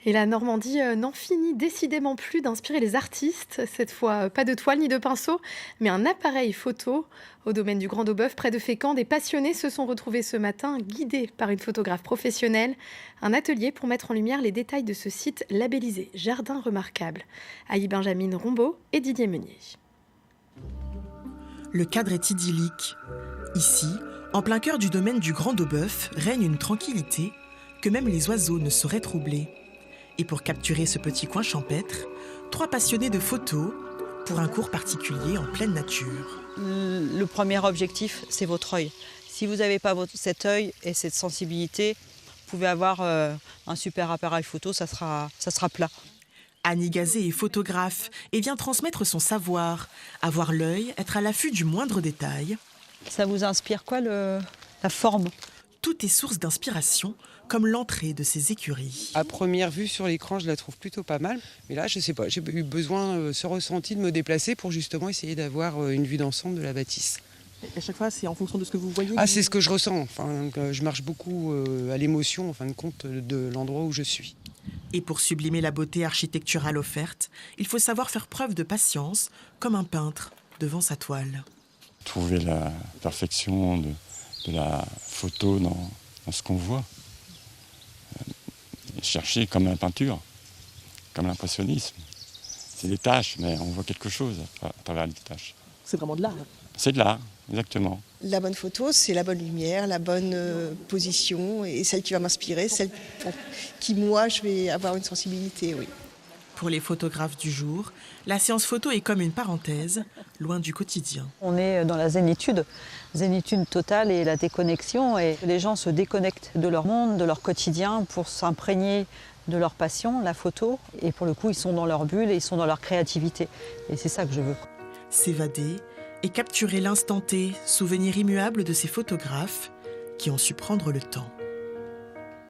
Et la Normandie n'en finit décidément plus d'inspirer les artistes. Cette fois, pas de toile ni de pinceau, mais un appareil photo. Au domaine du Grand Aubeuf, près de Fécamp, des passionnés se sont retrouvés ce matin, guidés par une photographe professionnelle. Un atelier pour mettre en lumière les détails de ce site labellisé Jardin remarquable. Aïe Benjamin Rombaud et Didier Meunier. Le cadre est idyllique. Ici, en plein cœur du domaine du Grand Aubeuf, règne une tranquillité que même les oiseaux ne sauraient troubler. Et pour capturer ce petit coin champêtre, 3 passionnés de photos pour un cours particulier en pleine nature. Le premier objectif, c'est votre œil. Si vous n'avez pas cet œil et cette sensibilité, vous pouvez avoir un super appareil photo, ça sera plat. Annie Gazet est photographe et vient transmettre son savoir. Avoir l'œil, être à l'affût du moindre détail. Ça vous inspire quoi, la forme ? Tout est source d'inspiration, comme l'entrée de ces écuries. À première vue sur l'écran, je la trouve plutôt pas mal. Mais là, je sais pas, j'ai eu besoin, ce ressenti de me déplacer pour justement essayer d'avoir une vue d'ensemble de la bâtisse. À chaque fois, c'est en fonction de ce que vous voyez. Ah, c'est ce que je ressens. Enfin, je marche beaucoup à l'émotion, en fin de compte, de l'endroit où je suis. Et pour sublimer la beauté architecturale offerte, il faut savoir faire preuve de patience, comme un peintre devant sa toile. Trouver la perfection de la photo dans ce qu'on voit. Chercher comme la peinture, comme l'impressionnisme. C'est des tâches, mais on voit quelque chose à travers les tâches. C'est vraiment de l'art. C'est de l'art, exactement. La bonne photo, c'est la bonne lumière, la bonne position et celle qui va m'inspirer, celle pour qui, moi, je vais avoir une sensibilité, oui. Pour les photographes du jour, la séance photo est comme une parenthèse, loin du quotidien. On est dans la zénitude totale et la déconnexion. Et les gens se déconnectent de leur monde, de leur quotidien pour s'imprégner de leur passion, la photo. Et pour le coup, ils sont dans leur bulle et ils sont dans leur créativité. Et c'est ça que je veux. S'évader et capturer l'instant T, souvenir immuable de ces photographes qui ont su prendre le temps.